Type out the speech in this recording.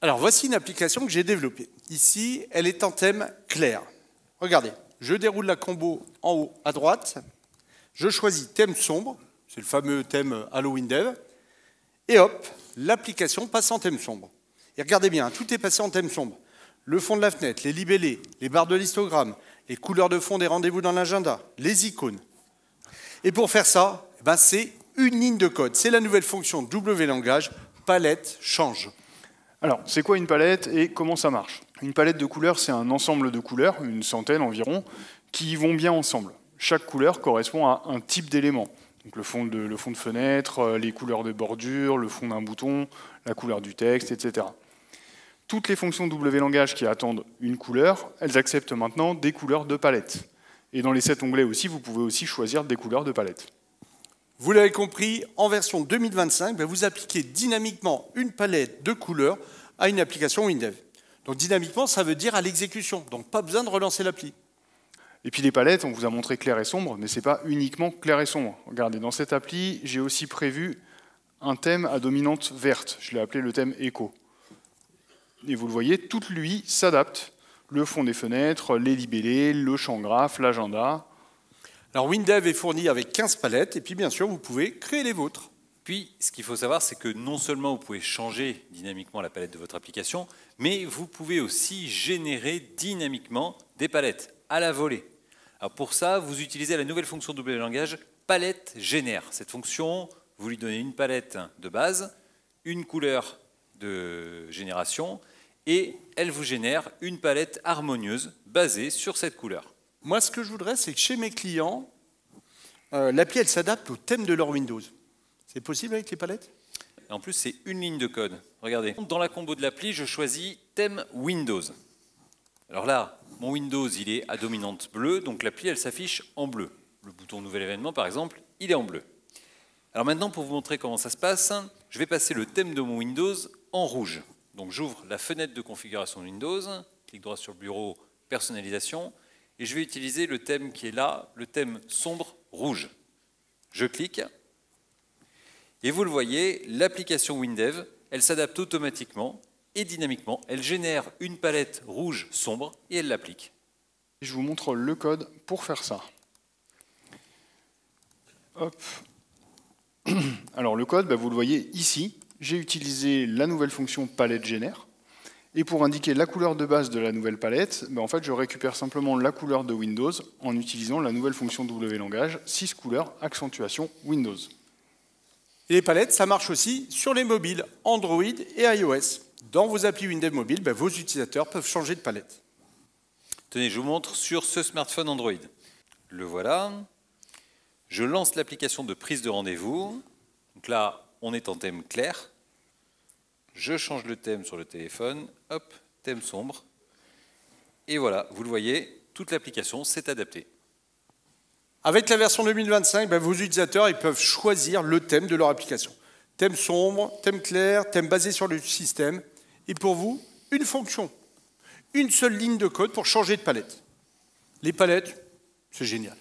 Alors, voici une application que j'ai développée. Ici, elle est en thème clair. Regardez, je déroule la combo en haut à droite. Je choisis thème sombre, c'est le fameux thème Halloween Dev. Et hop, l'application passe en thème sombre. Et regardez bien, tout est passé en thème sombre. Le fond de la fenêtre, les libellés, les barres de l'histogramme, les couleurs de fond des rendez-vous dans l'agenda, les icônes. Et pour faire ça, c'est une ligne de code. C'est la nouvelle fonction WLangage, palette change. Alors, c'est quoi une palette et comment ça marche? Une palette de couleurs, c'est un ensemble de couleurs, une centaine environ, qui vont bien ensemble. Chaque couleur correspond à un type d'élément. Donc le fond de fenêtre, les couleurs de bordure, le fond d'un bouton, la couleur du texte, etc. Toutes les fonctions WLangage qui attendent une couleur, elles acceptent maintenant des couleurs de palette. Et dans les 7 onglets aussi, vous pouvez aussi choisir des couleurs de palette. Vous l'avez compris, en version 2025, vous appliquez dynamiquement une palette de couleurs à une application WinDev. Donc dynamiquement, ça veut dire à l'exécution. Donc pas besoin de relancer l'appli. Et puis les palettes, on vous a montré clair et sombre, mais ce n'est pas uniquement clair et sombre. Regardez, dans cette appli, j'ai aussi prévu un thème à dominante verte. Je l'ai appelé le thème Echo. Et vous le voyez, toute l'UI s'adapte. Le fond des fenêtres, les libellés, le champ graphe, l'agenda. Alors WinDev est fourni avec 15 palettes, et puis bien sûr, vous pouvez créer les vôtres. Puis, ce qu'il faut savoir, c'est que non seulement vous pouvez changer dynamiquement la palette de votre application, mais vous pouvez aussi générer dynamiquement des palettes à la volée. Alors pour ça, vous utilisez la nouvelle fonction WLangage, palette génère. Cette fonction, vous lui donnez une palette de base, une couleur de génération, et elle vous génère une palette harmonieuse basée sur cette couleur. Moi, ce que je voudrais, c'est que chez mes clients, l'appli, elle s'adapte au thème de leur Windows. C'est possible avec les palettes? En plus, c'est une ligne de code. Regardez, dans la combo de l'appli, je choisis thème Windows. Alors là, mon Windows, il est à dominante bleue, donc l'appli, elle s'affiche en bleu. Le bouton Nouvel événement, par exemple, il est en bleu. Alors maintenant, pour vous montrer comment ça se passe, je vais passer le thème de mon Windows en rouge. Donc j'ouvre la fenêtre de configuration de Windows, clic droit sur Bureau, Personnalisation, et je vais utiliser le thème qui est là, le thème sombre rouge. Je clique, et vous le voyez, l'application WinDev, elle s'adapte automatiquement et dynamiquement. Elle génère une palette rouge sombre et elle l'applique. Je vous montre le code pour faire ça. Hop. Alors le code, vous le voyez ici. J'ai utilisé la nouvelle fonction palette génère. Et pour indiquer la couleur de base de la nouvelle palette, en fait, je récupère simplement la couleur de Windows en utilisant la nouvelle fonction WLangage, 6 couleurs, accentuation Windows. Et les palettes, ça marche aussi sur les mobiles Android et iOS. Dans vos applis WinDev mobile, vos utilisateurs peuvent changer de palette. Tenez, je vous montre sur ce smartphone Android. Le voilà. Je lance l'application de prise de rendez-vous. Donc là, on est en thème clair. Je change le thème sur le téléphone. Hop, thème sombre. Et voilà, vous le voyez, toute l'application s'est adaptée. Avec la version 2025, vos utilisateurs ils peuvent choisir le thème de leur application. Thème sombre, thème clair, thème basé sur le système. Et pour vous, une fonction. Une seule ligne de code pour changer de palette. Les palettes, c'est génial.